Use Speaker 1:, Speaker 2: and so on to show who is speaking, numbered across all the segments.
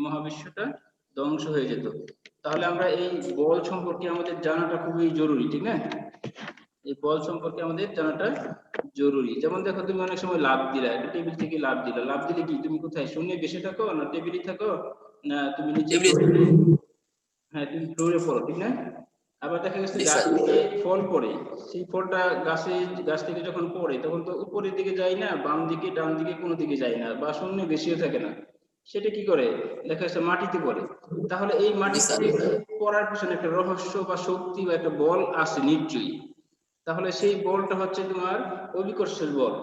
Speaker 1: মহাবিশ্বটা ধ্বংস হয়ে যেত। তাহলে আমরা এই বল সম্পর্কে আমাদের জানাটা খুবই জরুরি, ঠিক না? এই বল সম্পর্কে আমাদের জানাটা জরুরি। যেমন দেখো, তুমি অনেক সময় লাফ দিলা, একটা টেবিল থেকে লাফ দিলা, লাফ দিলে কি তুমি কোথায়, শূন্যে বেশি থাকো না টেবিলে থাকো, না তুমি নিচে হ্যাঁ তুমি ফ্লোরে পড়ো, ঠিক না? আবার দেখা গেছে গাছ থেকে ফল পড়ে, সেই ফলটা গাছ থেকে যখন পড়ে তখন তো উপরের দিকে যায় না, বাম দিকে ডান দিকে কোনো দিকে যায় না, বা শূন্য বেশিও থাকে না, সেটা কি করে দেখা যাচ্ছে মাটিতে পড়ে। তাহলে এই মাটিতে পড়ার পিছনে একটা রহস্য বা শক্তি বা একটা বল আছে নিশ্চয়ই। তাহলে সেই বলটা হচ্ছে তোমার অভিকর্ষের বল।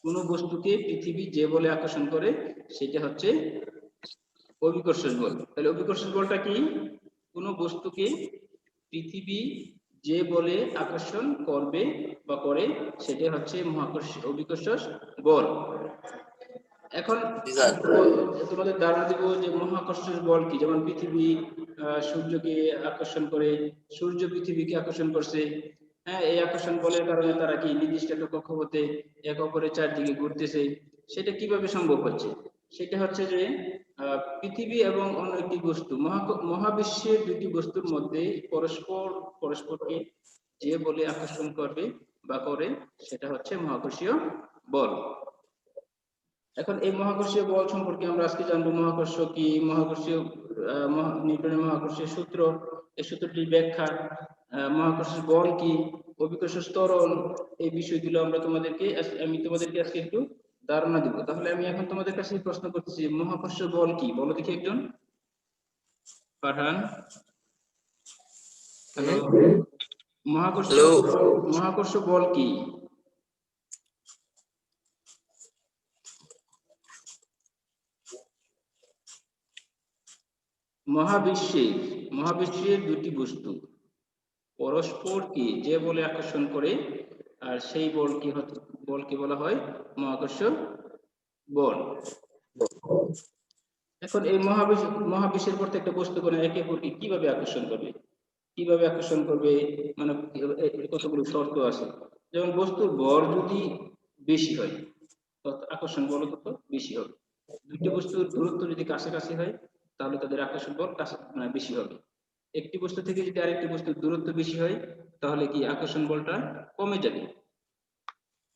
Speaker 1: কোন বস্তুকে পৃথিবী যে বলে আকর্ষণ করে সেটা হচ্ছে অভিকর্ষের বল। তাহলে অভিকর্ষের বলটা কি? কোন বস্তুকে পৃথিবী যে বলে আকর্ষণ করবে বা করে সেটা হচ্ছে মহাকর্ষ অভিকর্ষ বল। এখন তোমাদের ধারণা দিব যে মহাকর্ষের বল কি। যেমন পৃথিবী সূর্যকে আকর্ষণ করে, সূর্য পৃথিবীকে আকর্ষণ করছে। হ্যাঁ, এই আকর্ষণ বলের কারণে তারা কি নির্দিষ্ট একটা কক্ষপথে এক অপরের চারদিকে ঘুরতেছে। সেটা কিভাবে সম্ভব হচ্ছে? সেটা হচ্ছে যে পৃথিবী এবং অন্য একটি বস্তু, মহাবিশ্বের দুটি বস্তুর মধ্যে পরস্পরকে যে বলে আকর্ষণ করবে বা করে সেটা হচ্ছে মহাকর্ষীয় বল। এখন এই মহাকর্ষীয় বল সম্পর্কে আমরা আজকে জানবো। মহাকর্ষ কি, মহাকর্ষীয় নিউটনের মহাকর্ষীয় সূত্র, এই সূত্রটির ব্যাখ্যা, মহাকর্ষীয় বল কি, অভিকর্ষ ত্বরণ, এই বিষয়গুলো আমি তোমাদেরকে আজকে একটু ধারণা দিব। তাহলে আমি এখন তোমাদের কাছে প্রশ্ন করতেছি, মহাকর্ষ বল কি বলো দেখি একজন। ফারহান, হ্যালো। মহাকর্ষ বল কি? মহাবিশ্বের দুটি বস্তু পরস্পরকে যে বলে আকর্ষণ করে, আর সেই বলকে বলা হয় মহাকর্ষ বল। এখন এই মহাবিশ্বের প্রত্যেকটা বস্তু কোন একে অপরকে কিভাবে আকর্ষণ করবে, মানে কতগুলো শর্ত আছে। যেমন বস্তুর ভর যদি বেশি হয় আকর্ষণ বল তত বেশি হবে। দুটি বস্তুর দূরত্ব যদি কাছাকাছি হয় তাহলে তাদের আকর্ষণ বল বেশি হবে। একটি বস্তু থেকে যদি আরেকটি বস্তুর দূরত্ব বেশি হয় তাহলে কি আকর্ষণ বলটা কমে যাবে।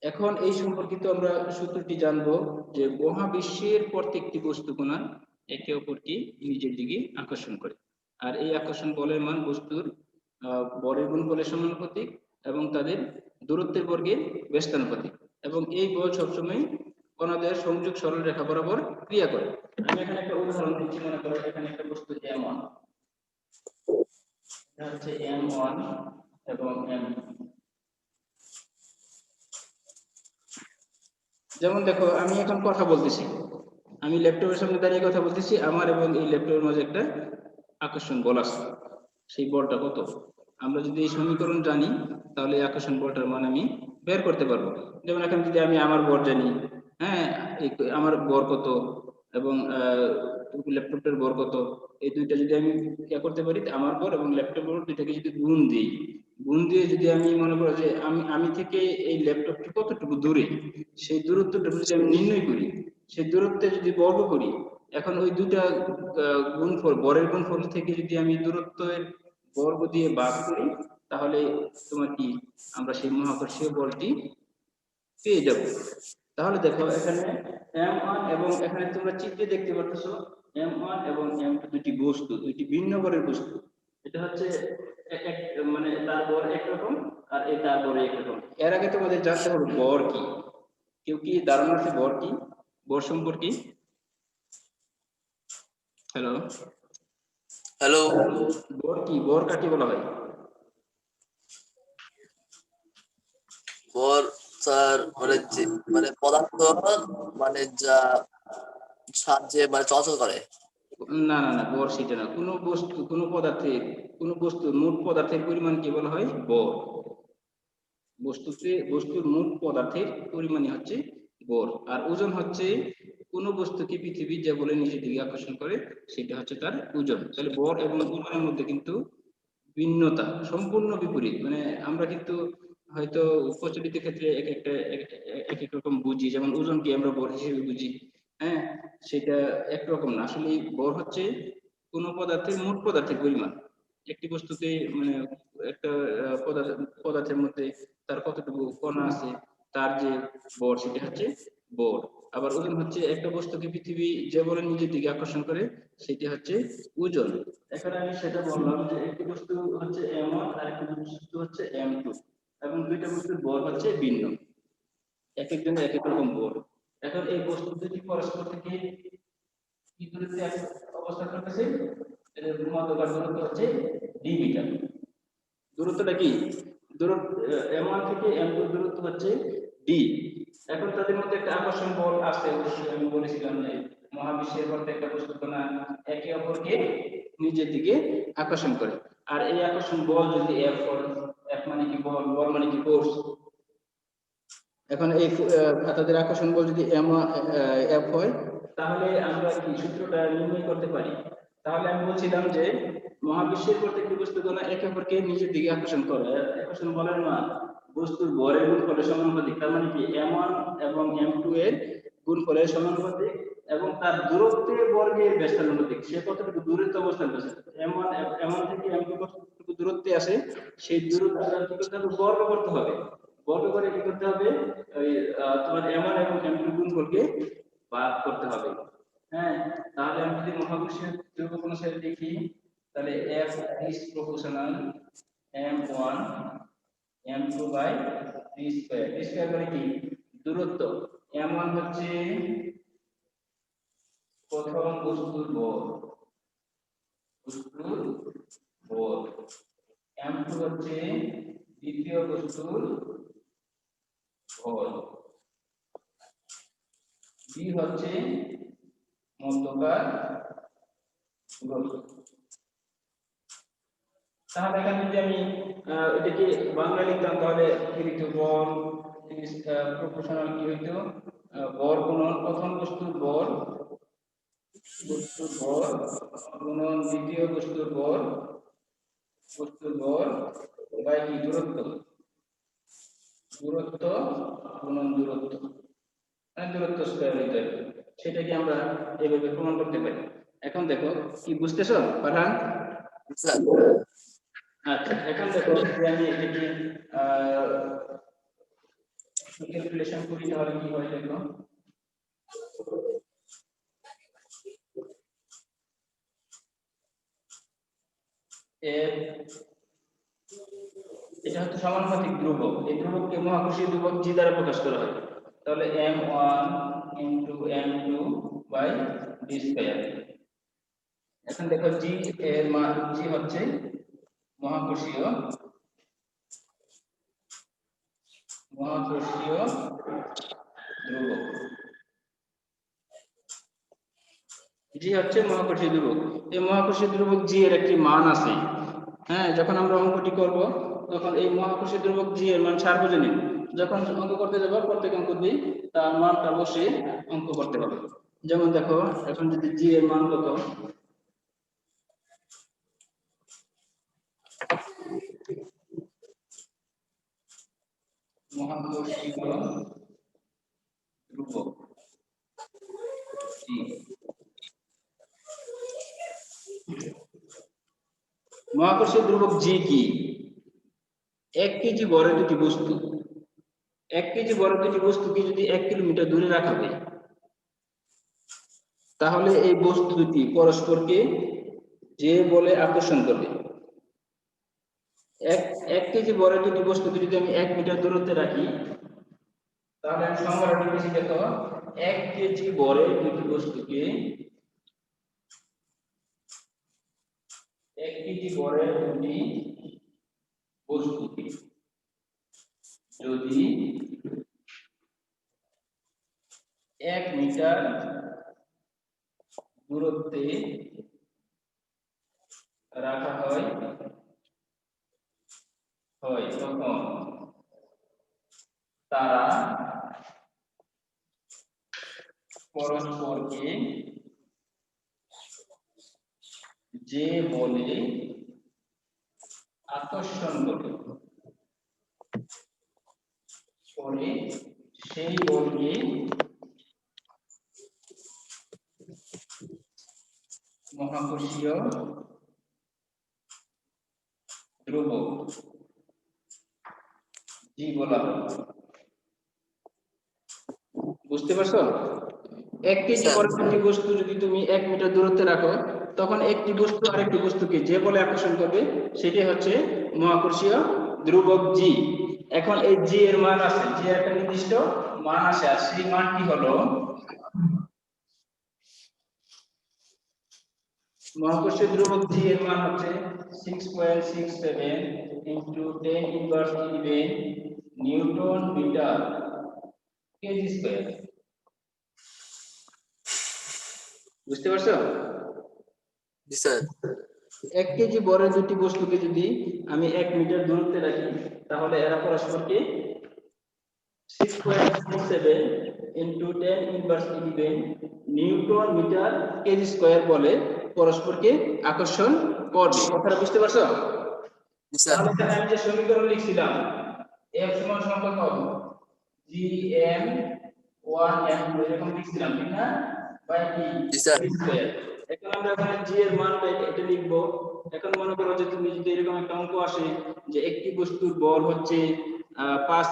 Speaker 1: এখন এই সম্পর্কিত আমরা সূত্রটি জানবো যে মহাবিশ্বের প্রত্যেকটি বস্তু কণা একে অপরকে নিজের দিকে আকর্ষণ করে, আর এই আকর্ষণ বলের মান বস্তুর বরের গুণফলের সমানুপাতিক এবং তাদের দূরত্বের বর্গের ব্যস্তানুপাতিক, এবং এই বল সবসময় কণাদের সংযোগ সরল রেখা বরাবর ক্রিয়া করে। আমি এখানে একটা উদাহরণ দিচ্ছি। মনে করো এখানে একটা বস্তু M1, এটা হচ্ছে M1 এবং M। যেমন দেখো, আমি এখন কথা বলতেছি, আমি ল্যাপটপের সামনে দাঁড়িয়ে কথা বলতেছি, আমার এবং এই ল্যাপটপের মাঝে একটা আকর্ষণ বল আছে। সেই বলটা কত? আমরা যদি এই সমীকরণ জানি তাহলে এই আকর্ষণ বলটার মান আমি বের করতে পারবো। যেমন এখন যদি আমি আমার বর জানি, হ্যাঁ, আমার বর কত এবং ল্যাপটপের বর কত, এই দুইটা যদি আমি করতে পারি, আমার বর এবং ল্যাপটপ বর দুইটাকে যদি গুণ দিয়ে যদি আমি মনে করো যে আমি থেকে এই ল্যাপটপটি কতটুকু দূরে, সেই দূরত্বটা যদি আমি নির্ণয় করি, সেই দূরত্বে যদি বর্গ করি, এখন ওই দুইটা বরের গুণফল থেকে যদি আমি দূরত্বের বর্গ দিয়ে ভাগ করি তাহলে তোমার কি আমরা সেই মহাকর্ষীয় বলটি পেয়ে যাব। তাহলে দেখো এখানে M1 এবং এখানে তোমরা চিত্রে দেখতে পাচ্ছ M1 এবং M2 দুটি বস্তু, দুটি ভিন্ন বরের বস্তু। এটা হচ্ছে মানে তার বর একরকম আর এই তার বর একরকম। এর আগে তোমাদের জানতে হবে বর কি। কেউ কি ধারণা আছে বর কি, বর সম্পর্কে? হ্যালো, বর কি, বর কাকে বলা হয়?
Speaker 2: বর স্যার মানে পদার্থ মানে যা সাহায্যে মানে চলাচল করে।
Speaker 1: না না না, বর সেটা না। কোনো বস্তুর মোট পদার্থের পরিমাণকে বলা হয় বর। বস্তুর মোট পদার্থের পরিমাণই হচ্ছে বর, আর ওজন হচ্ছে কোন বস্তুকে পৃথিবী যে বলে নিজের দিকে আকর্ষণ করে সেটা হচ্ছে তার ওজন। তাহলে বর এবং ওজনের মধ্যে কিন্তু ভিন্নতা সম্পূর্ণ বিপরীত। মানে আমরা কিন্তু হয়তো প্রচলিত ক্ষেত্রে এক এক রকম বুঝি। যেমন ওজনকে আমরা বর হিসেবে বুঝি, হ্যাঁ, সেটা একরকম না। আসলে ভর হচ্ছে কোন পদার্থের মোট পদার্থের পরিমাণ। একটি বস্তুতে মানে একটা পদার্থের মধ্যে তার কতটুকু কণা আছে, তার যে ভর সেটা হচ্ছে ভর। আবার ওজন হচ্ছে একটা বস্তুকে পৃথিবী যে বলে নিজের দিকে আকর্ষণ করে, সেটি হচ্ছে ওজন। এখন আমি সেটা বললাম যে একটি বস্তু হচ্ছে m1 আর একটি বস্তু হচ্ছে m2, এবং দুইটা বস্তুর ভর হচ্ছে ভিন্ন, এক একজনের এক এক রকম ভর। এখন এই বস্তু দুটি পরস্পর থেকে কি দূরত্বে অবস্থান করতেছে, এদের মধ্যকার দূরত্ব হচ্ছে d মিটার। দূরত্বটা কি, দূরত্ব m1 থেকে m2 দূরত্ব হচ্ছে d। এখন তাদের মধ্যে একটা আকর্ষণ বল আছে, অবশ্যই আমি বলেছিলাম যে মহাবিশ্বের প্রত্যেকটা বস্তু কণা একে অপরকে নিজের দিকে আকর্ষণ করে। আর এই আকর্ষণ বল যদি F হয়, F মানে কি বল, বল মানে কি ফোর্স। এখন এই তাদের আকর্ষণ বল যদি F হয়, তাহলে আমরা কি সূত্রটা নির্ণয় করতে পারি। তাহলে আমি বলছিলাম যে মহাবিশ্বের প্রত্যেকটি বস্তু কণা একে অপরকে নিজের দিকে আকর্ষণ করে। আকর্ষণ বলের মান বস্তুর ভরের গুণফলের সমানুপাতিক। তার মানে কি m1 এবং m2 এর গুণফলের সমানুপাতিক, এবং তার দূরত্বের বর্গের ব্যস্তানুপাতিক। সে কতটুকু দূরত্ব অবস্থান করছে, m1 থেকে m2 কতটুকু দূরত্বে আছে, সেই দূরত্বটা কি করতে হবে, বর্গ করতে হবে। বর্গ করে কি করতে হবে, ওই তোমার m1 এবং m2 গুণফলকে বাদ করতে হবে। হ্যাঁ, তাহলে আমি যদি মহাবিশ্বের ধ্রুবকোণ সাথে দেখি, তাহলে F is proportional m1 m2 by d square। d square মানে কি, দূরত্ব। m1 হচ্ছে প্রথম বস্তুর ভর, m2 হচ্ছে দ্বিতীয় বস্তুর ভর, d হচ্ছে মধ্যকার দূরত্ব। তাহলে এখানে যদি আমি এটাকে বাংলা লিখতাম, তাহলে কি লিখতে, বল প্রপোর্শনাল কি হইতো, বল গুণন প্রথম বস্তুর বল, গুণন দ্বিতীয় বস্তুর বল বাই কি, দূরত্ব গুণন দূরত্ব, মানে দূরত্ব স্কয়ার হইতে হবে। সেটাকে আমরা এইভাবে প্রমাণ করতে পারি। এখন দেখো কি বুঝতেছো ফারহান? আচ্ছা, এখন দেখো যে আমি এটাকে ক্যালকুলেশন করি, তাহলে কি হয় দেখো। এটা হচ্ছে সমানুপাতিক ধ্রুবক, এই ধ্রুবককে মহাকর্ষীয় ধ্রুবক জি দ্বারা প্রকাশ করা হয়। তাহলে m1 into m2 by d square. এখন দেখো জি এর মান, জি হচ্ছে মহাকর্ষীয় ধ্রুবক, জি হচ্ছে মহাকর্ষীয় ধ্রুবক। এই মহাকর্ষীয় ধ্রুবক জি এর একটি মান আছে। হ্যাঁ, যখন আমরা অঙ্কটি করব, তখন এই মহাকর্ষীয় ধ্রুবক জি এর মান সার্বজনীন। যখন অঙ্ক করতে যাব, প্রত্যেক অঙ্ক দিয়ে তার মানটা বসে অঙ্ক করতে হবে। যেমন দেখো, এখন যদি জি এর মান কত, মহাকর্ষীয় ধ্রুবক জি, মহাকর্ষীয় ধ্রুবক জি কি, 1 কেজি ভরের দুটি বস্তু, 1 কেজি ভরের দুটি বস্তুকে যদি 1 কিলোমিটার দূরে রাখা হয়, তাহলে এই বস্তু দুটি পরস্পরকে যে বলে আকর্ষণ করবে। 1 কেজি ভরের দুটি বস্তুকে যদি আমি 1 মিটার দূরত্বে রাখি, তাহলে আমি সংখ্যাটা লিখেছি দেখো, 1 কেজি ভরের দুটি বস্তুকে, 1 কেজি ভরের দুটি বস্তুকে যদি 1 মিটার দূরত্বে রাখা হয় তখন তারা পরস্পরকে যে বলে আকর্ষণ করে সেই বলকে মহাকর্ষীয় ধ্রুবক জি বলা হয়। বুঝতে পারছো? 1 কেজি
Speaker 2: স্যার
Speaker 1: বড় একটি বস্তু যদি তুমি 1 মিটার দূরত্বে রাখো, তখন একটি বস্তু আরেকটি বস্তুকে যে বলে আকর্ষণ করবে সেটি হচ্ছে মহাকর্ষীয় ধ্রুবক জি। এখন এই জি এর মান আছে, জি এর একটা নির্দিষ্ট মান আছে, আর সেই মানটি হলো মহাকর্ষীয় ধ্রুবক জি এর মান হচ্ছে 6.67 into 10 inverse 11 newton metre kg square. বুঝতে পারছো?
Speaker 2: জি স্যার
Speaker 1: 1 কেজি বরের দুটি বস্তুকে যদি আমি 1 মিটার দূরত্বে রাখি, তাহলে এরা পরস্পরকে 6.67 into 10 inverse 11 newton metre kg square বলে পরস্পরকে আকর্ষণ করবে। কথাটা বুঝতে পারছো?
Speaker 2: জি স্যার
Speaker 1: তাহলে এখানে আমি যে সমীকরণ লিখছিলাম F সমান সমান কত, জি এম 1 এম 2 এরকম লিখছিলাম ঠিক না, বাই কি
Speaker 2: জি স্যার
Speaker 1: জি স্কয়ার। এখন আমরা এখানে জি এর মানটা এটা লিখবো। এখন মনে করো যে তুমি যদি এরকম একটা অঙ্ক আসে যে একটি বস্তুর ভর হচ্ছে 5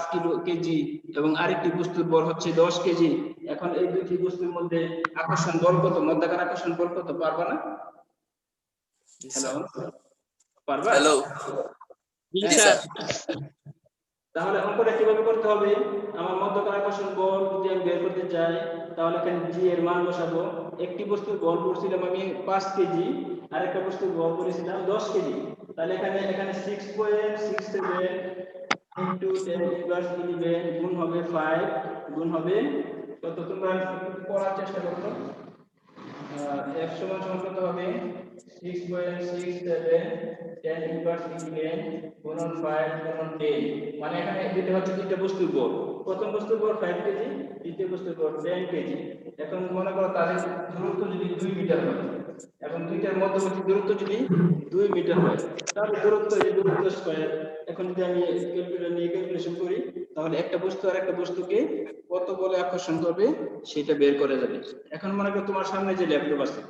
Speaker 1: কেজি এবং আরেকটি বস্তুর ভর হচ্ছে 10 কেজি, এখন এই দুটি বস্তুর মধ্যে আকর্ষণ বল কত, মধ্যাকার আকর্ষণ বল কত, পারবা না?
Speaker 2: জি
Speaker 1: হ্যালো,
Speaker 2: স্যার
Speaker 1: পারবা?
Speaker 2: হ্যালো
Speaker 1: জি
Speaker 2: জি
Speaker 1: স্যার।
Speaker 2: স্যার
Speaker 1: তাহলে অঙ্কটা কিভাবে করতে হবে? আমার মধ্যকার আকর্ষণ বল যদি আমি বের করতে চাই, তাহলে এখানে জি এর মান বসাবো। একটি বস্তুর বল পড়ছিলাম আমি 5 কেজি, আর একটা বস্তুর বল পড়েছিলাম 10 কেজি। তাহলে এখানে 6.67 ইনটু 10 ইনভার্স 11 গুণ হবে 5 গুণ হবে কত, তোমরা একটু পড়ার চেষ্টা করো। F সমান সমান কত হবে 6.67 10 ইনভার্স 11 গুণন 5 গুণন 10, মানে এখানে যেটা হচ্ছে দুইটা বস্তুর ভর, প্রথম বস্তুর ভর 5 কেজি, দ্বিতীয় বস্তুর ভর 10 কেজি। এখন মনে করো তাদের দূরত্ব যদি 2 মিটার হয় এবং দুইটার মধ্যবর্তী দূরত্ব যদি 2 মিটার হয়, তাহলে দূরত্ব এই দূরত্ব স্কয়ার। এখন যদি আমি ক্যালকুলেটর নিয়ে ক্যালকুলেশন করি, তাহলে একটা বস্তু আর একটা বস্তুকে কত বলে আকর্ষণ করবে সেটা বের করা যাবে। এখন মনে করো তোমার সামনে যে ল্যাপটপ আছে,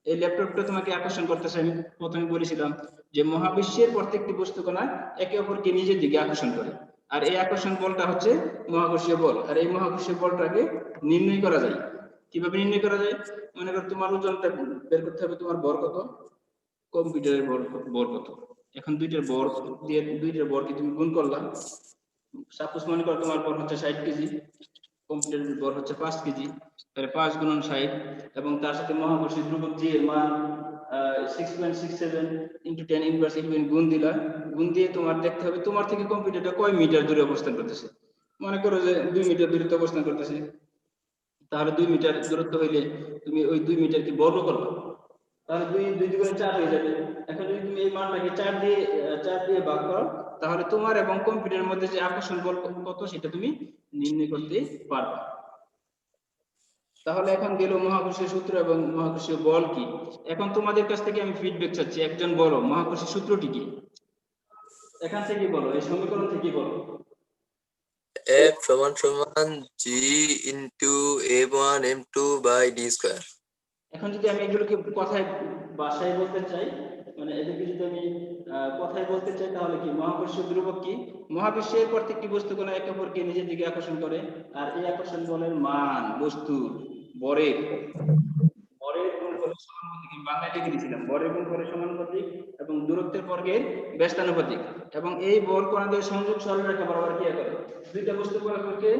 Speaker 1: এই ল্যাপটপটা তোমাকে আকর্ষণ করতেছে। আমি প্রথমে বলেছিলাম যে মহাবিশ্বের প্রত্যেকটি বস্তুকণা একে অপরকে নিজের দিকে আকর্ষণ করে, আর এই আকর্ষণ বলটা হচ্ছে মহাকর্ষীয় বল। আর এই মহাকর্ষীয় বলটাকে নির্ণয় করা যায়। কিভাবে নির্ণয় করা যায়? মনে করো তোমার ওজনটা বের করতে হবে, তোমার ভর কত, কম্পিউটারের ভর কত। এখন দুইটার ভর দিয়ে দুইটার ভরকে তুমি গুণ করলা। সাপোজ মনে করো তোমার ভর হচ্ছে 60 কেজি, কম্পিউটারের ভর হচ্ছে 5 কেজি, তাহলে 5 গুণন 60 এবং তার সাথে মহাকর্ষী ধ্রুবক জি এর মান 6.67 ইনটু 10 ইনভার্স 11 গুণ দিলা। গুণ দিয়ে তোমার দেখতে হবে তোমার থেকে কম্পিউটারটা কয় মিটার দূরে অবস্থান করতেছে। মনে করো যে 2 মিটার দূরত্বে অবস্থান করতেছে, তাহলে 2 মিটার দূরত্ব হইলে তুমি ওই 2 মিটারকে বর্গ করবে, তাহলে 2 দুগুণে 4 হয়ে যাবে। এখন যদি তুমি এই মানটাকে 4 দিয়ে ভাগ করো, তাহলে তোমার এবং কম্পিউটারের মধ্যে যে আকর্ষণ বল কত সেটা তুমি নির্ণয় করতে পারবে। তাহলে এখন গেল মহাকর্ষীয় সূত্র এবং মহাকর্ষীয় বল কি। এখন তোমাদের কাছ থেকে আমি ফিডব্যাক চাচ্ছি, একজন বলো মহাকর্ষীয় সূত্রটি কি, এখান থেকে বলো, এই সমীকরণ থেকে বলো।
Speaker 2: F সমান সমান G into M1 M2 by D square.
Speaker 1: এখন যদি আমি এগুলোকে কথায় ভাষায় বলতে চাই, মানে এদেরকে যদি আমি কথায় বলতে চাই, তাহলে কি মহাকর্ষীয় ধ্রুবক কি, মহাবিশ্বের প্রত্যেকটি বস্তু কোনো একে অপরকে নিজের দিকে আকর্ষণ করে, আর এই আকর্ষণ বলের মান বস্তুর বরের বরের গুণফলের সমানুপাতিক। আমি বাংলায় লিখে দিয়েছিলাম, বরের গুণফলের সমানুপাতিক এবং দূরত্বের বর্গের ব্যস্তানুপাতিক। এবং এই বল কণাদের সংযোগ সরলরেখা বরাবর ক্রিয়া করে। দুইটা বস্তু পরস্পরকে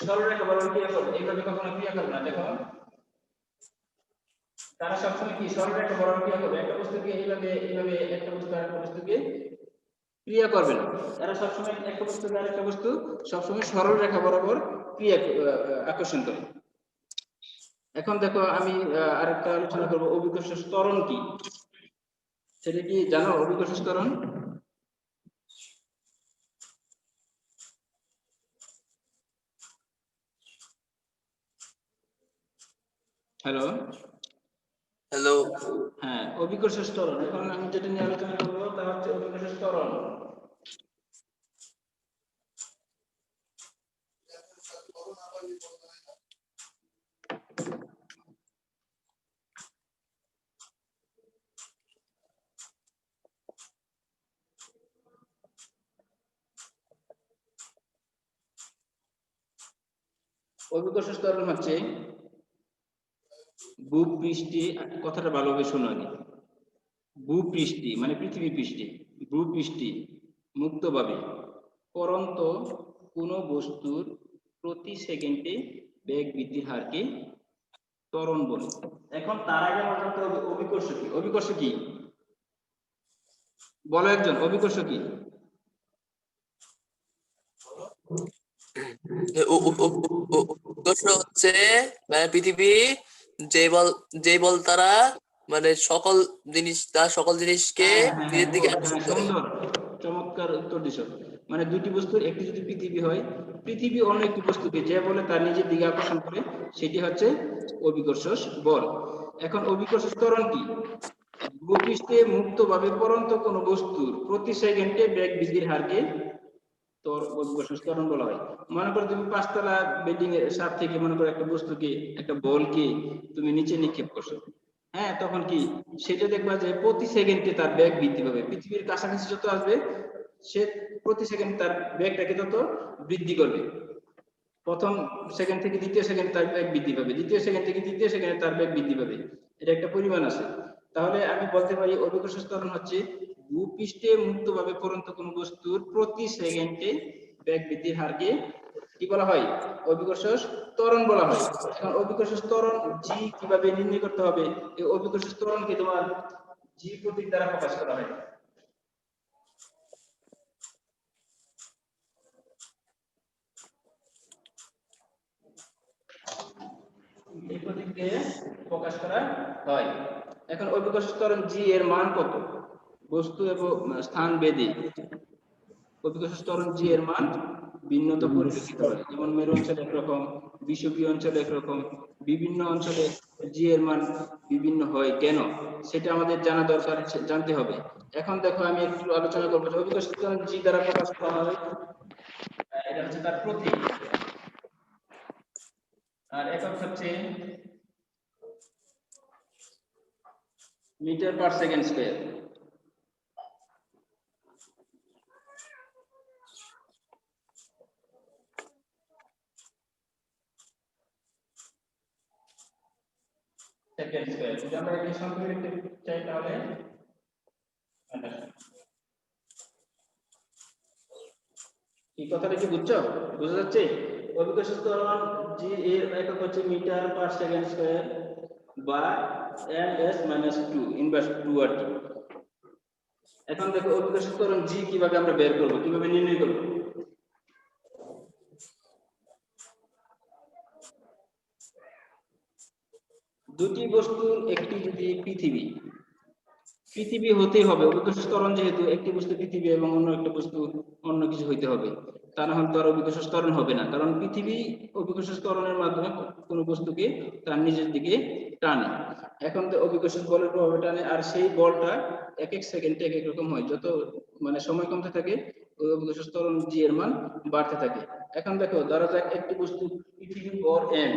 Speaker 1: সরলরেখা বরাবর ক্রিয়া করে, এইভাবে কখনো ক্রিয়া করে না। দেখো তারা সবসময় কি সরলরেখা বরাবর ক্রিয়া করবে, একটা বস্তুকে এইভাবে এইভাবে একটা বস্তু আরেকটা বস্তুকে ক্রিয়া করবে না। তারা সবসময় একটা বস্তুকে আরেকটা বস্তু সবসময় সরল রেখা বরাবর ক্রিয়া আকর্ষণ করে। এখন দেখো আমি আরেকটা আলোচনা করবো, অভিকর্ষ ত্বরণ কি, সেটা কি জানো? অভিকর্ষ ত্বরণ, হ্যালো,
Speaker 2: হ্যালো
Speaker 1: হ্যাঁ অভিকর্ষ ত্বরণ। এখন আমি যেটা নিয়ে আলোচনা করবো তা হচ্ছে অভিকর্ষ ত্বরণ। অভিকর্ষজ ত্বরণ হচ্ছে ভূপৃষ্ঠে, কথাটা ভালোভাবে শোনো আগে। ভূপৃষ্ঠে মানে পৃথিবী পৃষ্ঠে, ভূপৃষ্ঠে মুক্তভাবে পরন্ত কোনো বস্তুর প্রতি সেকেন্ডে বেগ বৃদ্ধির হারকে ত্বরণ বলে। এখন তার আগে আমরা জানতে হবে অভিকর্ষ কি। অভিকর্ষ কি বলো একজন, অভিকর্ষ কি?
Speaker 2: উৎকর্ষ হচ্ছে মানে পৃথিবী যে বল তারা মানে সকল জিনিসকে নিজের দিকে আকর্ষণ করে।
Speaker 1: সুন্দর, চমৎকার উত্তর দিছো। মানে দুটি বস্তুর একটি যদি পৃথিবী হয়, পৃথিবী অন্য একটি বস্তুকে যে বলে তার নিজের দিকে আকর্ষণ করে, সেটি হচ্ছে অভিকর্ষ বল। এখন অভিকর্ষ ত্বরণ কি? ভূপৃষ্ঠে মুক্তভাবে পরন্ত কোনো বস্তুর প্রতি সেকেন্ডে বেগ বৃদ্ধির হারকে অভিকর্ষ ত্বরণ বলা হয়। মনে করো তুমি 5 তলা বিল্ডিং এর ছাদ থেকে মনে করো একটা বস্তুকে, একটা বলকে তুমি নিচে নিক্ষেপ করছো, হ্যাঁ, তখন কি সেটা দেখবা যে প্রতি সেকেন্ডে তার বেগ বৃদ্ধি পাবে। পৃথিবীর কাছাকাছি যত আসবে সে প্রতি সেকেন্ড তার বেগটাকে তত বৃদ্ধি করবে। প্রথম সেকেন্ড থেকে দ্বিতীয় সেকেন্ড তার বেগ বৃদ্ধি পাবে, দ্বিতীয় সেকেন্ড থেকে তৃতীয় সেকেন্ডে তার বেগ বৃদ্ধি পাবে। এটা একটা পরিমাণ আছে। তাহলে আমি বলতে পারি অভিকর্ষ ত্বরণ হচ্ছে ভূপৃষ্ঠে মুক্তভাবে পরন্ত কোন বস্তুর প্রতি সেকেন্ডে বেগ বৃদ্ধির হারকে কি বলা হয়? অভিকর্ষ ত্বরণ বলা হয়। এখন অভিকর্ষ ত্বরণ জি কিভাবে নির্ণয় করতে হবে? এই অভিকর্ষ ত্বরণকে তোমার জি প্রতীক দ্বারা প্রকাশ করা হয়। জি প্রতীক দিয়ে প্রকাশ করা হয়। এখন অভিকর্ষ ত্বরণ জি এর মান কত? বস্তু এবং স্থান ভেদে অভিকর্ষ ত্বরণ জি এর মান ভিন্নতা পরিলক্ষিত হয়। যেমন মেরু অঞ্চলে একরকম, বিষুবীয় অঞ্চলে একরকম, বিভিন্ন অঞ্চলে জি এর মান বিভিন্ন হয়। কেন সেটা আমাদের জানা দরকার, জানতে হবে। এখন দেখো আমি একটু আলোচনা করবো যে অভিকর্ষ ত্বরণ জি দ্বারা প্রকাশ করা হয়, এটা হচ্ছে তার প্রতীক, আর একক হচ্ছে metre per second square. Second square যদি আমরা এটি সংখ্যা লিখতে চাই তাহলে এই কথাটা কি বুঝছো? বোঝা যাচ্ছে? অভিকর্ষ ত্বরণ জি এর একক হচ্ছে মিটার পার সেকেন্ড স্কয়ার বা ms-2 ইনভার্স 2 আর কি। এখন দেখো অভিকর্ষ ত্বরণ জি কিভাবে আমরা বের করব, কিভাবে নির্ণয় করব? দুটি বস্তুর একটি যদি পৃথিবী হতেই হবে। অভিকর্ষ ত্বরণ যেহেতু একটি বস্তু পৃথিবী এবং অন্য একটা বস্তু অন্য কিছু হইতে হবে, তা না হলে তো আর অভিকর্ষ ত্বরণ হবে না। কারণ পৃথিবী অভিকর্ষ ত্বরণের মাধ্যমে কোনো বস্তুকে তার নিজের দিকে টানে। এখন তো অভিকর্ষ বলের প্রভাবে টানে, আর সেই বলটা এক এক সেকেন্ডে এক এক রকম হয়। যত মানে সময় কমতে থাকে ওই অভিকর্ষ ত্বরণ জি এর মান বাড়তে থাকে। এখন দেখো ধরা যাক একটি বস্তু পৃথিবীর ভর m,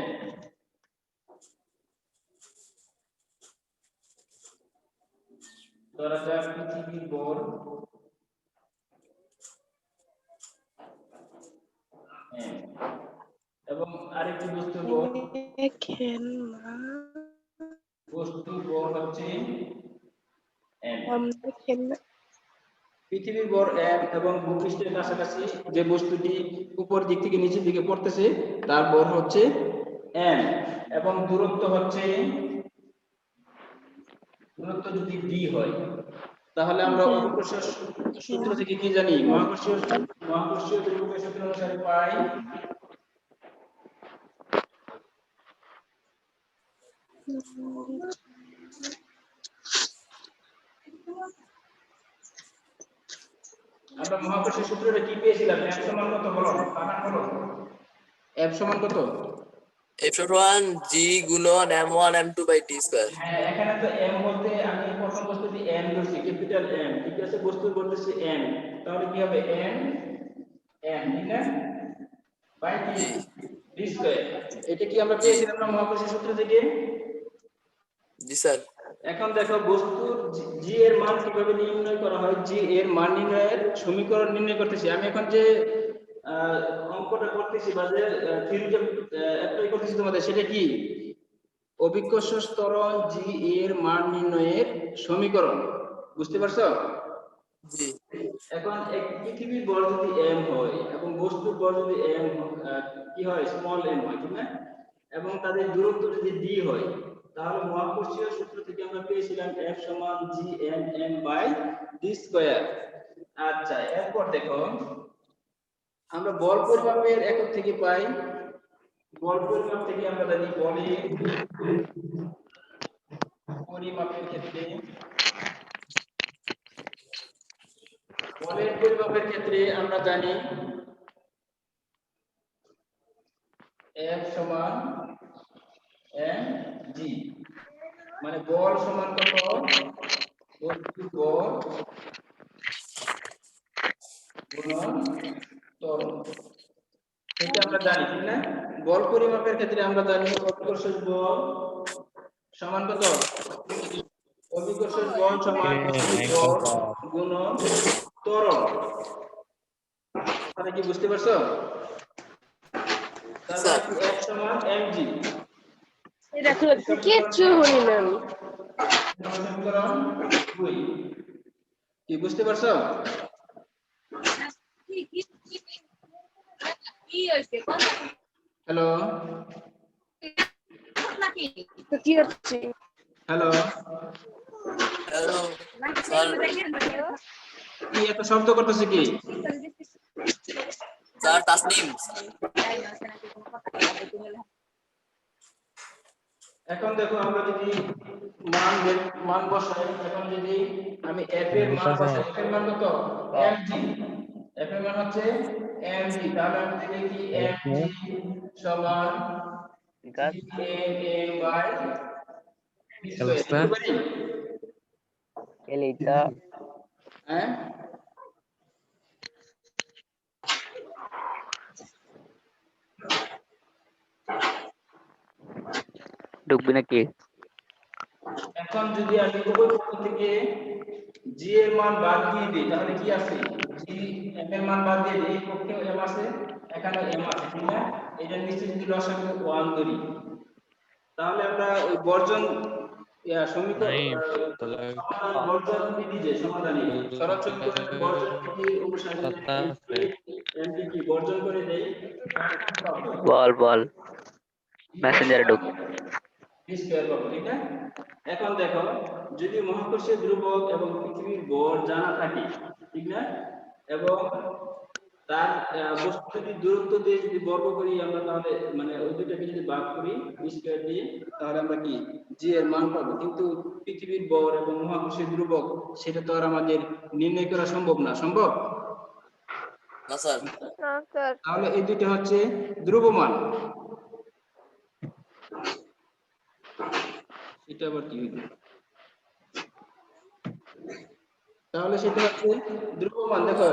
Speaker 1: ধরা যাক পৃথিবীর ভর এবং আরেকটি বস্তুর ভর হচ্ছে m। পৃথিবীর ভর m এবং ভূপৃষ্ঠের কাছাকাছি যে বস্তুটি উপর দিক থেকে নিচের দিকে পড়তেছে তার ভর হচ্ছে m এবং দূরত্ব যদি d হয়, তাহলে আমরা অভিকর্ষ সূত্র থেকে কি জানি? মহাকর্ষীয় ধ্রুবকের সূত্র অনুসারে পাই আমরা মহাকর্ষীয় সূত্রটা কি পেয়েছিলাম? F সমান কত বলো? কাকান বলো। F সমান কত?
Speaker 2: F1 G গুণন m1 m2 by t square.
Speaker 1: হ্যাঁ, এখানে তো m বলতে আমি প্রথম বস্তুটি m ধরছি, ক্যাপিটাল M, ঠিক আছে? বস্তুর বলতেছি m, তাহলে কি হবে? m ঠিক না? বাই কি d স্কয়ার। এটা কি আমরা পেয়েছিলাম না মহাকর্ষীয় সূত্র থেকে?
Speaker 2: জি স্যার।
Speaker 1: এখন দেখো বস্তুর জি এর মান কিভাবে নির্ণয় করা হয়। জি এর মান নির্ণয়ের সমীকরণ নির্ণয় করতেছি আমি। এখন যে আহ, অঙ্কটা করতেছি বা যে থিওরিটা অ্যাপ্লাই করতেছি তোমাদের, সেটা কি? অভিকর্ষ ত্বরণ জি এর মান নির্ণয়ের সমীকরণ। বুঝতে পারছো?
Speaker 2: জি
Speaker 1: এখন এক পৃথিবীর ভর যদি m হয় এবং বস্তুর ভর যদি m কি হয়, স্মল m হয়, ঠিক না? এবং তাদের দূরত্ব যদি d হয়, তাহলে মহাকর্ষীয় সূত্র থেকে আমরা পেয়েছিলাম F সমান gm/d স্কয়ার। আচ্ছা, এরপর দেখো আমরা বল পরিমাপের একক থেকে পাই, বল পরিমাপ থেকে আমরা জানি বলের পরিমাপের ক্ষেত্রে, বলের পরিমাপের ক্ষেত্রে আমরা জানি F সমান mg, মানে বল সমান কত? বস্তুর বল গুণন ত্বরণ, এটা আমরা জানি, ঠিক না? বল পরিমাপের ক্ষেত্রে আমরা জানি অভিকর্ষজ বল সমান কত? অভিকর্ষজ বল সমান বস্তুর বল গুণন ত্বরণ। তাহলে কি বুঝতে পারছো? তার মানে
Speaker 2: স্যার।
Speaker 1: কি F সমান mg।
Speaker 3: এটা কিচ্ছু হই না আমি।
Speaker 1: সমীকরণ 2, কি বুঝতে পারছো? হ্যালো
Speaker 3: তো কি হচ্ছে?
Speaker 1: Hello,
Speaker 2: hello sir.
Speaker 1: কি এত শব্দ করতেছে কি?
Speaker 2: স্যার তাসনিম।
Speaker 1: এখন দেখো আমরা যদি মান বসাই, এখন যদি আমি f এর মান বসাই, f এর মান কত? mg, f এর মান হচ্ছে mg, তাহলে আমি যদি লিখি mg সমান gm/d স্কয়ার, লিখতে পারি? হ্যাঁ,
Speaker 4: ঢুকবি নাকি?
Speaker 1: এখন যদি আমি উভয় পক্ষ থেকে g এর মান বাদ দিয়ে দিই, তাহলে কি আছে? g m এর মান বাদ দিয়ে দিই, এই পক্ষে m আছে, এখানে m আছে, ঠিক না? এটার নিচে যদি লসাগু 1 ধরি, তাহলে আমরা ওই বর্জন সমীকরণ সমাধান বর্জন বিধি, যে সমাধানে সরল সমীকরণের বর্জন বিধি অনুসারে md কি বর্জন করে দেই,
Speaker 4: বল মেসেঞ্জারে ঢুক।
Speaker 1: d স্কয়ার পাবো, ঠিক না? এখন দেখো, যদি মহাকর্ষীয় ধ্রুবক এবং পৃথিবীর ভর জানা থাকে, ঠিক না? এবং তার বস্তু যদি দূরত্ব দিয়ে যদি বর্গ করি আমরা, তাহলে মানে ওই দুটাকে যদি ভাগ করি d স্কয়ার দিয়ে, তাহলে আমরা কি g এর মান পাবো। কিন্তু পৃথিবীর ভর এবং মহাকর্ষীয় ধ্রুবক সেটা তো আর আমাদের নির্ণয় করা সম্ভব না, সম্ভব?
Speaker 2: না স্যার।
Speaker 3: না স্যার।
Speaker 1: তাহলে এই দুটো হচ্ছে ধ্রুবমান। এটা আবার কি হইল? তাহলে সেটা হচ্ছে ধ্রুবমান। দেখো,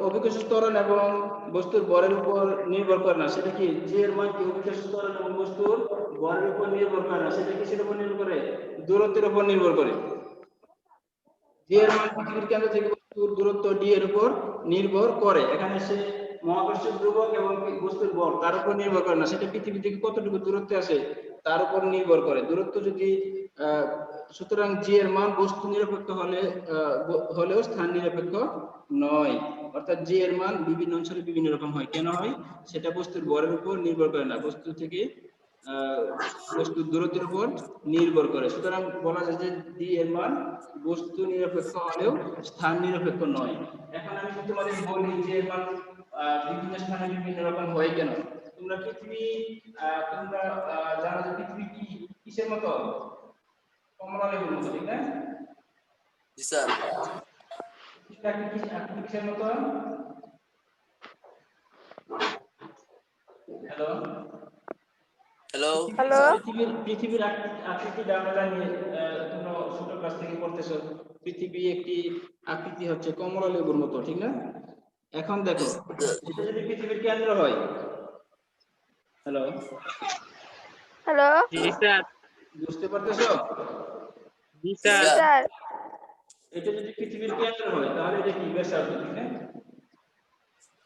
Speaker 1: অভিকর্ষ ত্বরণ এবং বস্তুর ভরের উপর নির্ভর করে না, সেটা কি জি এর মান কি অভিকর্ষ ত্বরণ এবং বস্তুর ভরের উপর নির্ভর করে না, সেটা কিসের উপর নির্ভর করে? দূরত্বের উপর নির্ভর করে। জি এর মান পৃথিবীর কেন্দ্র থেকে বস্তুর দূরত্ব ডি এর উপর নির্ভর করে। এখানে সে মহাকর্ষীয় ধ্রুবক এবং বস্তুর ভর তার উপর নির্ভর করে না, সেটা পৃথিবী থেকে কতটুকু দূরত্বে আছে তার উপর নির্ভর করে। দূরত্ব যদি সুতরাং জি এর মান বস্তু নিরপেক্ষ হলেও স্থান নিরপেক্ষ নয়। অর্থাৎ জি এর মান বিভিন্ন অঞ্চলে বিভিন্ন রকম হয়। কেন হয়? সেটা বস্তুর ভরের উপর নির্ভর করে না, বস্তু থেকে বস্তুর দূরত্বের উপর নির্ভর করে। সুতরাং বলা যায় যে ডি এর মান বস্তু নিরপেক্ষ হলেও স্থান নিরপেক্ষ নয়। এখন আমি যদি তোমাদের বলি যে এর মান বিভিন্ন স্থানে বিভিন্ন রকম হয় কেন, তোমরা তোমরা জানো যে পৃথিবী কি কিসের মতো? কমলা লেবুর মতো, ঠিক না?
Speaker 2: জি স্যার।
Speaker 1: কিসের মতো? Hello
Speaker 2: hello
Speaker 3: hello.
Speaker 1: পৃথিবীর আকৃতিটা আমরা জানি, তোমরা ছোট ক্লাস থেকে পড়তেছো, পৃথিবী একটি আকৃতি হচ্ছে কমলা লেবুর মতো, ঠিক না? এখন দেখো, এটা যদি পৃথিবীর কেন্দ্র হয়, হ্যালো
Speaker 3: হ্যালো।
Speaker 1: বুঝতে পারতেছো?
Speaker 3: জি স্যার।
Speaker 1: এটা যদি পৃথিবীর কেন্দ্র হয়, তাহলে এটা কি ব্যাসার্ধ, ঠিক না?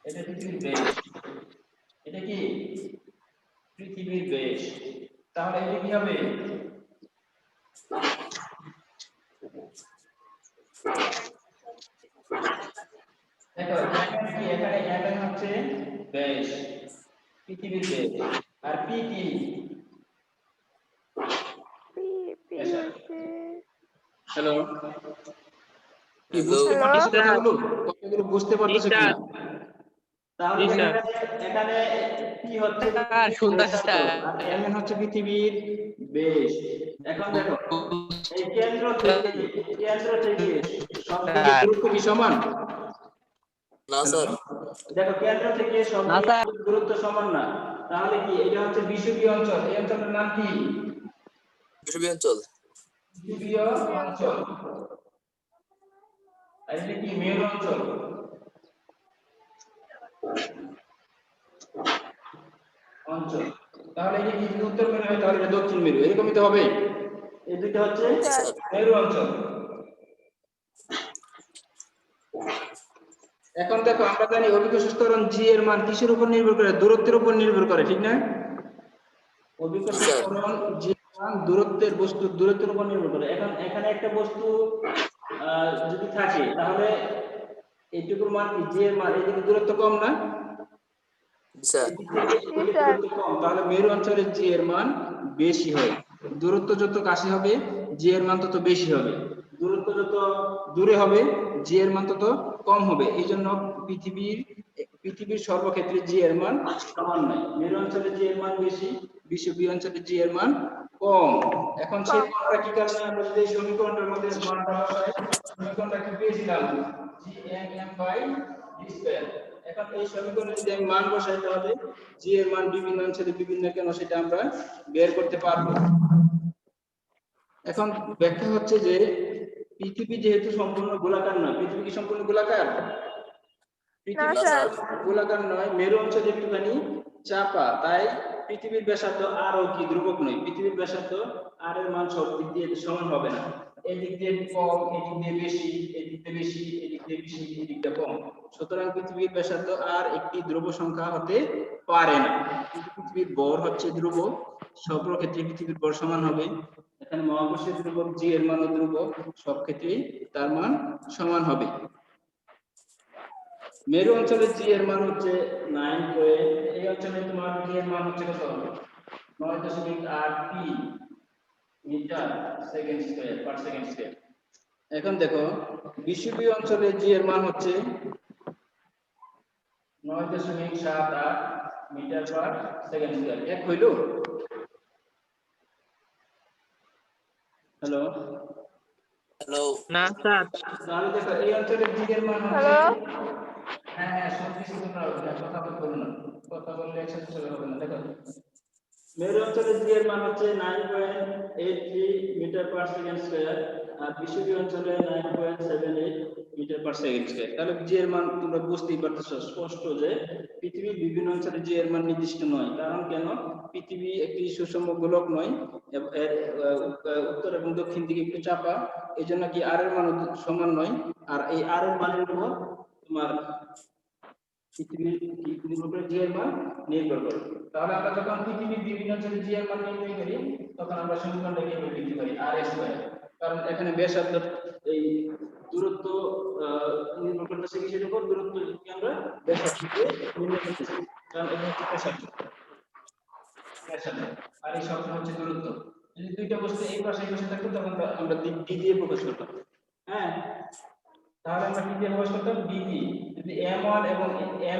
Speaker 1: এটা পৃথিবীর ব্যাস, এটা কি পৃথিবীর ব্যাস। তাহলে এটা কি হবে? দেখো এখানে কি, এখানে এখানে হচ্ছে ব্যাস, পৃথিবীর ব্যাস, আর পি কি? হ্যালো, কি
Speaker 2: হ্যালো
Speaker 1: বুঝতে পারতেছো কথাগুলো? কথাগুলো বুঝতে পারতেছো কিনা? তাহলে এখানে কি হচ্ছে? আর এমএন হচ্ছে পৃথিবীর বেশ। এখন দেখো এই কেন্দ্র থেকে সবগুলো দূরত্ব কি সমান?
Speaker 2: না স্যার।
Speaker 1: দেখো কেন্দ্র থেকে সবগুলো দূরত্ব সমান না, তাহলে কি এটা হচ্ছে বিষুবীয় অঞ্চল। এই অঞ্চলের নাম কি?
Speaker 2: বিষুবীয় অঞ্চল।
Speaker 1: বিষুবীয় অঞ্চল। আর এটা কি মেরু অঞ্চল? অঞ্চল। তাহলে এই যে যদি উত্তর মেরু হয় তাহলে এটা দক্ষিণ মেরু, এরকমই তো হবে। এই দুটো হচ্ছে মেরু অঞ্চল। এখন দেখো আমরা জানি অভিকর্ষ ত্বরণ জি এর মান কিসের উপর নির্ভর করে? দূরত্বের উপর নির্ভর করে, ঠিক না? অভিকর্ষ ত্বরণ জি এর মান দূরত্বের, বস্তুর দূরত্বের উপর নির্ভর করে। এখন এখানে একটা বস্তু যদি থাকে তাহলে এইটুকুর মান কি জি এর মান, এইদিকে দূরত্ব কম না? তাহলে মেরু অঞ্চলে জি এর মান বেশি হয়। দূরত্ব যত কাছে হবে জি এর মান তত বেশি হবে, দূরত্ব যত দূরে হবে জি এর মান তত কম হবে। এই জন্য পৃথিবীর সর্বক্ষেত্রে জি এর মান সমান নয়। মেরু অঞ্চলে জি এর মান বেশি, বিষুবীয় অঞ্চলে জি এর মান কম। এখন সেই মানটা কি কারণে? আমরা যদি এই সমীকরণটার মধ্যে মানটা বসাই, সমীকরণটা কি পেয়েছিলাম? G M M by D square. এখন এই সমীকরণে যদি আমি মান বসাই তাহলে জি এর মান বিভিন্ন অঞ্চলে বিভিন্ন কেন সেটা আমরা বের করতে পারবো। এখন ব্যাখ্যা হচ্ছে যে পৃথিবী যেহেতু সম্পূর্ণ গোলাকার নয়, পৃথিবী কি সম্পূর্ণ গোলাকার? পৃথিবী গোলাকার নয়, মেরু অঞ্চল একটুখানি চাপা, তাই পৃথিবীর ব্যাসার্ধ আরও কি ধ্রুবক নয়। পৃথিবীর ব্যাসার্ধ আর এর মান সব দিক দিয়ে সমান হবে না, এদিক দিয়ে কম, এদিক দিয়ে বেশি, এদিক দিয়ে বেশি, এদিক দিয়ে বেশি, এদিক দিয়ে কম। সুতরাং পৃথিবীর ব্যাসার্ধ আর একটি ধ্রুব সংখ্যা হতে পারে না। কিন্তু পৃথিবীর ভর হচ্ছে ধ্রুব, সব ক্ষেত্রে পৃথিবীর ভর সমান হবে। এখানে মহাকর্ষীয় ধ্রুবক জি এর মান ধ্রুবক, সব ক্ষেত্রেই তার মান সমান হবে। মেরু অঞ্চলে জি এর মান হচ্ছে 9 এই অঞ্চলে তোমার জি এর মান হচ্ছে কত? 9.8 পি metre second square per second square. এখন দেখো বিষুবীয় অঞ্চলে জি এর মান হচ্ছে 9.78 মিটার পার সেকেন্ড স্কয়ার। এক হইল? হ্যালো
Speaker 2: হ্যালো
Speaker 5: না স্যার।
Speaker 1: তাহলে দেখো এই অঞ্চলে জি এর মান হচ্ছে, হ্যাঁ সব কিছু তোমরা কথা বলবো না, কথা বললে একসাথে চলে হবে না। দেখো মেরু অঞ্চলে জি এর মান হচ্ছে 9.83 মিটার পার সেকেন্ড স্কয়ার, আর বিষুবীয় অঞ্চলে 9.78 মিটার পার সেকেন্ড স্কয়ার। তাহলে জি এর মান তোমরা বুঝতেই পারতেছো স্পষ্ট যে পৃথিবীর বিভিন্ন অঞ্চলে জি এর মান নির্দিষ্ট নয়। কারণ কেন? পৃথিবী একটি সুষম গোলক নয়, এর উত্তর এবং দক্ষিণ দিকে একটু চাপা, এই জন্য কি আর এর মান সমান নয়। আর এই আর এর মানের উপর তোমার পৃথিবীর নির্ভর করে জি এর মান নির্ভর করে। তাহলে আমরা যখন পৃথিবীর বিভিন্ন অঞ্চলে জি এর মান নির্ণয় করি তখন আমরা সমীকরণটাকে এভাবে লিখতে পারি আর স্কয়ার। কারণ এখানে ব্যাসার্ধ এই দূরত্ব নির্ভর করতেছে কিসের উপর? দূরত্ব কি আমরা ব্যাসার্ধ দিয়ে নির্ণয় করতেছি, কারণ এটা হচ্ছে ব্যাসার্ধ, আর এই শব্দ হচ্ছে দূরত্ব। যদি দুইটা বস্তু এই পাশে এই পাশে থাকতো তখন আমরা ডি দিয়ে প্রকাশ করতাম। হ্যাঁ, তাহলে আমরা কি দিয়ে প্রকাশ করতাম? ডি দিয়ে। যদি m1 এবং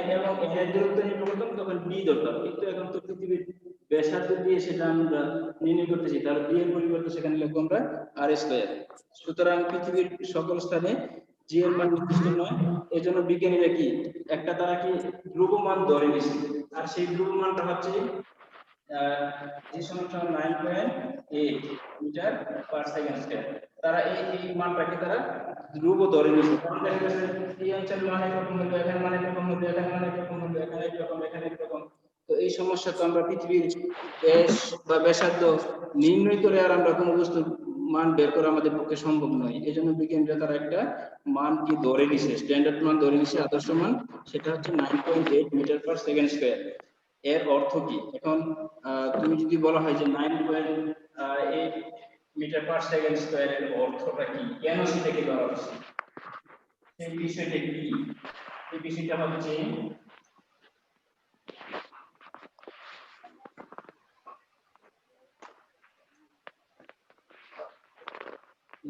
Speaker 1: m এবং n এর দূরত্ব নির্ণয় করতাম তখন d ধরতাম, কিন্তু এখন তো পৃথিবীর ব্যাসার্ধ দিয়ে সেটা আমরা নির্ণয় করতেছি, তাহলে d এর পরিবর্তে সেখানে লিখব আমরা r স্কয়ার। সুতরাং পৃথিবীর সকল স্থানে জি এর মান নির্দিষ্ট নয়। এজন্য বিজ্ঞানীরা কি একটা তারা কি ধ্রুব মান ধরে নিয়েছে, আর সেই ধ্রুব মানটা হচ্ছে জি সমান 9.8 মিটার পার সেকেন্ড স্কয়ার। তারা এই মানটাকে তারা ধ্রুব ধরে নিয়েছে, কারণ দেখা গেছে এই অঞ্চলের মান একরকম হলো, এখানে মান একরকম হলো, এখানে মান একরকম হলো, এখানে একরকম, এখানে একরকম। তো এই সমস্যা তো আমরা পৃথিবীর ব্যাস বা ব্যাসার্ধ নির্ণয় করে আর আমরা কোনো বস্তুর মান বের করা আমাদের পক্ষে সম্ভব নয়, এই জন্য বিজ্ঞানীরা তারা একটা মানকে ধরে নিছে, স্ট্যান্ডার্ড মান ধরে নিছে, আদর্শ মান, সেটা হচ্ছে 9.8 মিটার পার সেকেন্ড স্কয়ার। এর অর্থ কি? এখন তুমি যদি বলা হয় যে 9.8 মিটার পার সেকেন্ড স্কয়ার এর অর্থটা কি, কেন সেটাকে ধরা হচ্ছে, সেই বিষয়টা কি? এই বিষয়টা হচ্ছে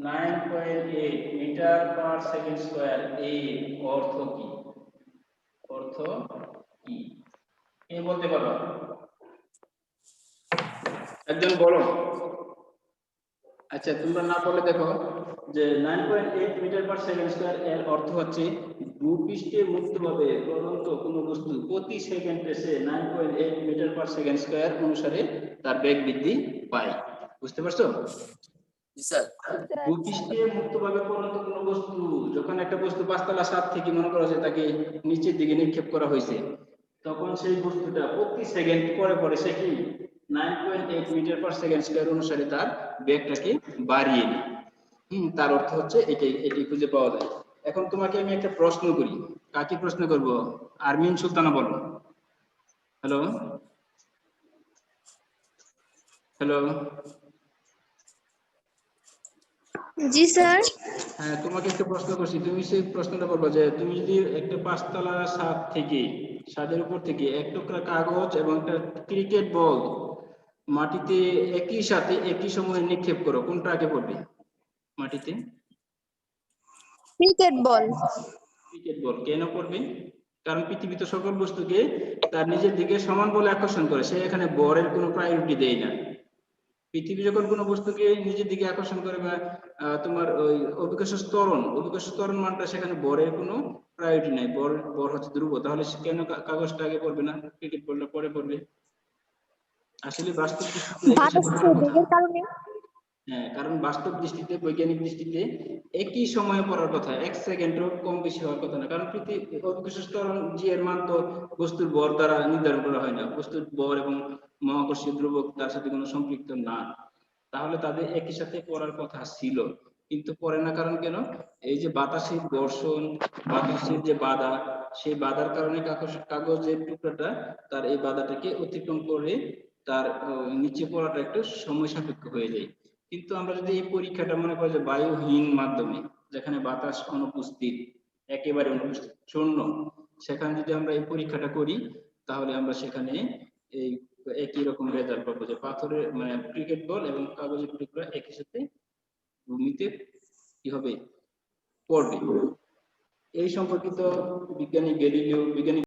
Speaker 1: 9.8 মিটার পার সেকেন্ড স্কয়ার এর অর্থ কি? অর্থ কি কে বলতে পারো? একজন বলো। আচ্ছা, তোমরা না বলে দেখো যে 9.8 মিটার পার সেকেন্ড স্কয়ার এর অর্থ হচ্ছে ভূপৃষ্ঠে মুক্তভাবে চলন্ত কোনো বস্তু প্রতি সেকেন্ডে সে 9.8 মিটার পার সেকেন্ড স্কয়ার অনুসারে তার বেগ বৃদ্ধি পায়। বুঝতে পারছো?
Speaker 2: জি স্যার।
Speaker 1: ভূপৃষ্ঠে মুক্তভাবে চলন্ত কোনো বস্তু, যখন একটা বস্তু 5 তলা ছাদ থেকে মনে করা যায় তাকে নিচের দিকে নিক্ষেপ করা হয়েছে, তখন সেই বস্তুটা প্রতি সেকেন্ড পরে পরে সে কি 9.8 মিটার পার সেকেন্ড স্কয়ার অনুসারে তার বেগটাকে বাড়িয়ে নেয়। তার অর্থ হচ্ছে এটাই খুঁজে পাওয়া যায়। এখন তোমাকে আমি একটা প্রশ্ন করি, কাকে প্রশ্ন করব? আরমিন সুলতানা বলো। হ্যালো হ্যালো
Speaker 3: জি স্যার।
Speaker 1: হ্যাঁ, তোমাকে একটা প্রশ্ন করছি, তুমি সেই প্রশ্নটা করবে যে তুমি যদি একটা 5 তলা ছাদ থেকে, ছাদের উপর থেকে এক টুকরা কাগজ এবং একটা ক্রিকেট বল মাটিতে একই সাথে একই সময়ে নিক্ষেপ করো, কোনটা আগে পড়বে মাটিতে?
Speaker 3: Cricket ball.
Speaker 1: ক্রিকেট বল কেন পড়বে? কারণ পৃথিবীতে সকল বস্তুকে তার নিজের দিকে সমান বলে আকর্ষণ করে, সে এখানে বরের কোনো প্রায়োরিটি দেয় না। পৃথিবী যখন কোনো বস্তুকে নিজের দিকে আকর্ষণ করে বা তোমার ওই অভিকর্ষ ত্বরণ মানটা, সেখানে বরের কোনো প্রায়োরিটি নাই, বর হচ্ছে ধ্রুব, তাহলে সে কেন কাগজটা আগে পড়বে না, ক্রিকেট বলটা পরে পড়বে? আসলে বাস্তব দৃষ্টিতে একই সাথে পড়ার কথা।
Speaker 3: বেগের কারণে।
Speaker 1: হ্যাঁ, কারণ বাস্তব দৃষ্টিতে, বৈজ্ঞানিক দৃষ্টিতে একই সময়ে পড়ার কথা, 1 সেকেন্ডও কম বেশি হওয়ার কথা না। কারণ অভিকর্ষ ত্বরণ জি এর মান তো বস্তুর ভর দ্বারা নির্ধারণ করা হয় না, বস্তুর ভর এবং মহাকর্ষীয় ধ্রুবক তার সাথে কোনো সম্পৃক্ত না, তাহলে তাদের একই সাথে পড়ার কথা ছিল, কিন্তু পড়ে না। কারণ কেন? এই যে বাতাসের ঘর্ষণ, বাতাসের যে বাধা, সেই বাধার কারণে কাগজের টুকরাটা তার এই বাধাটাকে অতিক্রম করে তার নিচে পড়াটা একটু সময় সাপেক্ষ হয়ে যায়। কিন্তু আমরা যদি এই পরীক্ষাটা মনে করি যে বায়ুহীন মাধ্যমে, যেখানে বাতাস অনুপস্থিত, একেবারে অনুপস্থিত, শূন্য, সেখানে যদি আমরা এই পরীক্ষাটা করি, তাহলে আমরা সেখানে এই একই রকম রেজাল্ট পাবো যে পাথরের মানে ক্রিকেট বল এবং কাগজের টুকরা একই সাথে ভূমিতে কি হবে, পড়বে। এই সম্পর্কিত বিজ্ঞানী